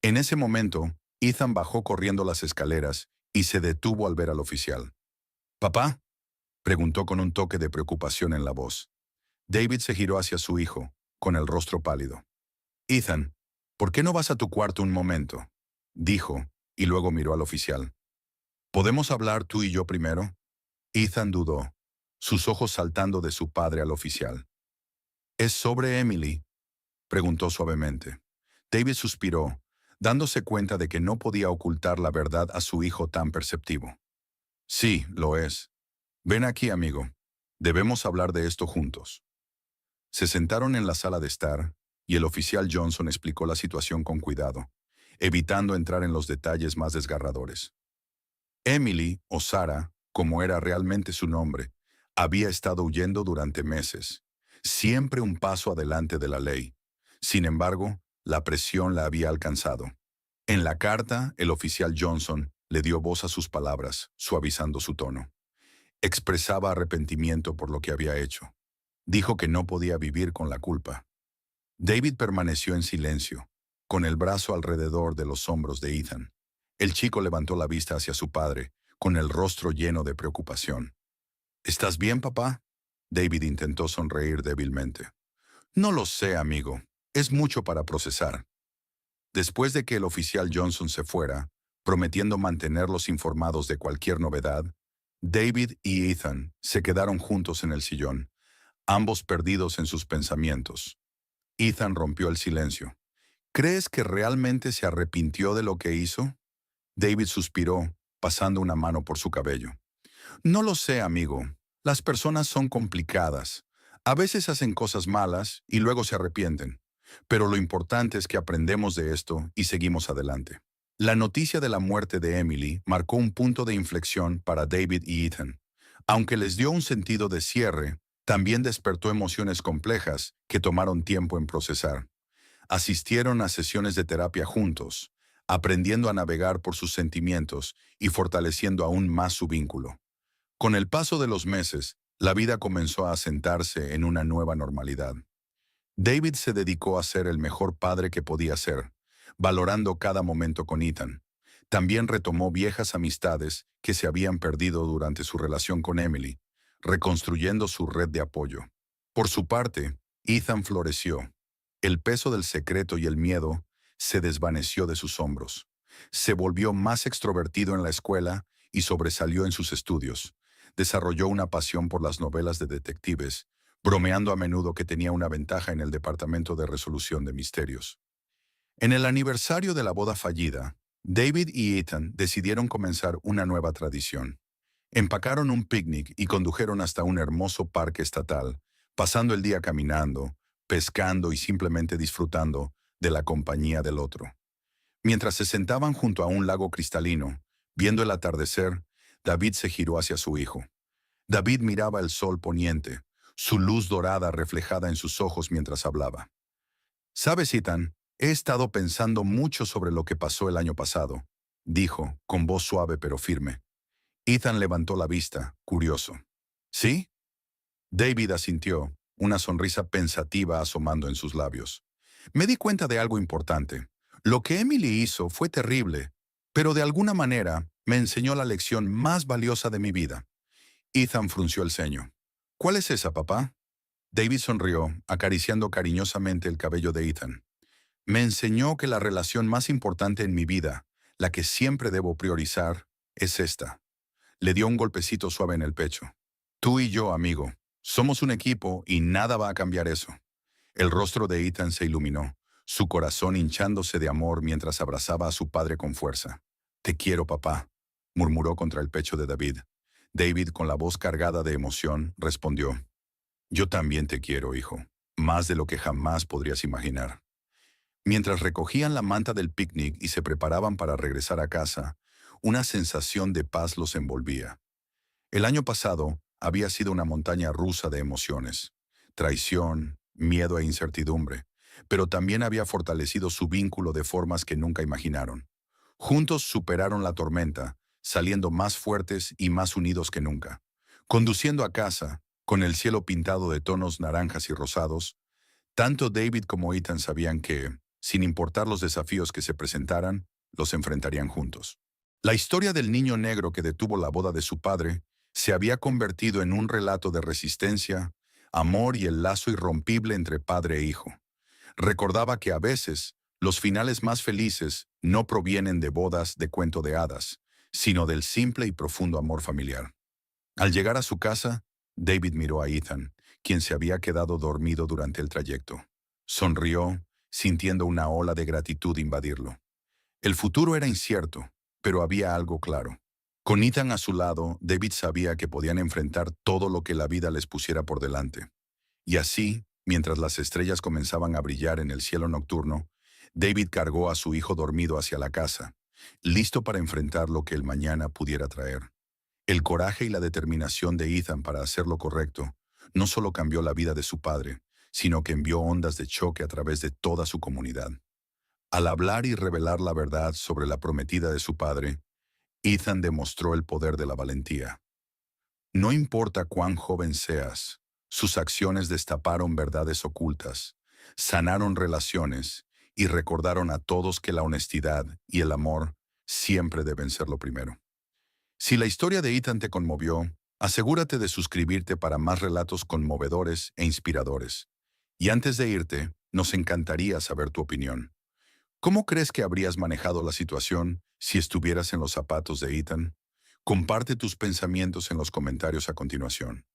En ese momento, Ethan bajó corriendo las escaleras y se detuvo al ver al oficial. «¿Papá?», preguntó con un toque de preocupación en la voz. David se giró hacia su hijo, con el rostro pálido. «Ethan, ¿por qué no vas a tu cuarto un momento?», dijo, y luego miró al oficial. «¿Podemos hablar tú y yo primero?». Ethan dudó, sus ojos saltando de su padre al oficial. «¿Es sobre Emily?», preguntó suavemente. David suspiró, dándose cuenta de que no podía ocultar la verdad a su hijo tan perceptivo. «Sí, lo es. Ven aquí, amigo. Debemos hablar de esto juntos». Se sentaron en la sala de estar, y el oficial Johnson explicó la situación con cuidado, evitando entrar en los detalles más desgarradores. Emily, o Sarah, como era realmente su nombre, había estado huyendo durante meses, siempre un paso adelante de la ley. Sin embargo, la presión la había alcanzado. En la carta, el oficial Johnson le dio voz a sus palabras, suavizando su tono. Expresaba arrepentimiento por lo que había hecho. Dijo que no podía vivir con la culpa. David permaneció en silencio, con el brazo alrededor de los hombros de Ethan. El chico levantó la vista hacia su padre, con el rostro lleno de preocupación. «¿Estás bien, papá?», David intentó sonreír débilmente. «No lo sé, amigo. Es mucho para procesar». Después de que el oficial Johnson se fuera, prometiendo mantenerlos informados de cualquier novedad, David y Ethan se quedaron juntos en el sillón, ambos perdidos en sus pensamientos. Ethan rompió el silencio. «¿Crees que realmente se arrepintió de lo que hizo?». David suspiró, pasando una mano por su cabello. «No lo sé, amigo. Las personas son complicadas. A veces hacen cosas malas y luego se arrepienten. Pero lo importante es que aprendemos de esto y seguimos adelante». La noticia de la muerte de Emily marcó un punto de inflexión para David y Ethan. Aunque les dio un sentido de cierre, también despertó emociones complejas que tomaron tiempo en procesar. Asistieron a sesiones de terapia juntos, aprendiendo a navegar por sus sentimientos y fortaleciendo aún más su vínculo. Con el paso de los meses, la vida comenzó a asentarse en una nueva normalidad. David se dedicó a ser el mejor padre que podía ser, valorando cada momento con Ethan. También retomó viejas amistades que se habían perdido durante su relación con Emily, reconstruyendo su red de apoyo. Por su parte, Ethan floreció. El peso del secreto y el miedo se desvaneció de sus hombros. Se volvió más extrovertido en la escuela y sobresalió en sus estudios. Desarrolló una pasión por las novelas de detectives, bromeando a menudo que tenía una ventaja en el departamento de resolución de misterios. En el aniversario de la boda fallida, David y Ethan decidieron comenzar una nueva tradición. Empacaron un picnic y condujeron hasta un hermoso parque estatal, pasando el día caminando, pescando y simplemente disfrutando de la compañía del otro. Mientras se sentaban junto a un lago cristalino, viendo el atardecer, David se giró hacia su hijo. David miraba el sol poniente, su luz dorada reflejada en sus ojos mientras hablaba. «¿Sabes, Ethan? He estado pensando mucho sobre lo que pasó el año pasado. dijo, con voz suave pero firme. Ethan levantó la vista, curioso. ¿Sí? David asintió, una sonrisa pensativa asomando en sus labios. Me di cuenta de algo importante. Lo que Emily hizo fue terrible, pero de alguna manera me enseñó la lección más valiosa de mi vida. Ethan frunció el ceño. ¿Cuál es esa, papá? David sonrió, acariciando cariñosamente el cabello de Ethan. Me enseñó que la relación más importante en mi vida, la que siempre debo priorizar, es esta. Le dio un golpecito suave en el pecho. Tú y yo, amigo, somos un equipo y nada va a cambiar eso. El rostro de Ethan se iluminó, su corazón hinchándose de amor mientras abrazaba a su padre con fuerza. Te quiero, papá, murmuró contra el pecho de David. David, con la voz cargada de emoción, respondió. Yo también te quiero, hijo, más de lo que jamás podrías imaginar. Mientras recogían la manta del picnic y se preparaban para regresar a casa, una sensación de paz los envolvía. El año pasado había sido una montaña rusa de emociones, traición, miedo e incertidumbre, pero también había fortalecido su vínculo de formas que nunca imaginaron. Juntos superaron la tormenta, saliendo más fuertes y más unidos que nunca. Conduciendo a casa, con el cielo pintado de tonos naranjas y rosados, tanto David como Ethan sabían que, sin importar los desafíos que se presentaran, los enfrentarían juntos. La historia del niño negro que detuvo la boda de su padre se había convertido en un relato de resistencia, amor y el lazo irrompible entre padre e hijo. Recordaba que a veces los finales más felices no provienen de bodas de cuento de hadas, sino del simple y profundo amor familiar. Al llegar a su casa, David miró a Ethan, quien se había quedado dormido durante el trayecto. Sonrió, sintiendo una ola de gratitud invadirlo. El futuro era incierto, pero había algo claro. Con Ethan a su lado, David sabía que podían enfrentar todo lo que la vida les pusiera por delante. Y así, mientras las estrellas comenzaban a brillar en el cielo nocturno, David cargó a su hijo dormido hacia la casa, listo para enfrentar lo que el mañana pudiera traer. El coraje y la determinación de Ethan para hacer lo correcto no solo cambió la vida de su padre, sino que envió ondas de choque a través de toda su comunidad. Al hablar y revelar la verdad sobre la prometida de su padre, Ethan demostró el poder de la valentía. No importa cuán joven seas, sus acciones destaparon verdades ocultas, sanaron relaciones y recordaron a todos que la honestidad y el amor siempre deben ser lo primero. Si la historia de Ethan te conmovió, asegúrate de suscribirte para más relatos conmovedores e inspiradores. Y antes de irte, nos encantaría saber tu opinión. ¿Cómo crees que habrías manejado la situación si estuvieras en los zapatos de Ethan? Comparte tus pensamientos en los comentarios a continuación.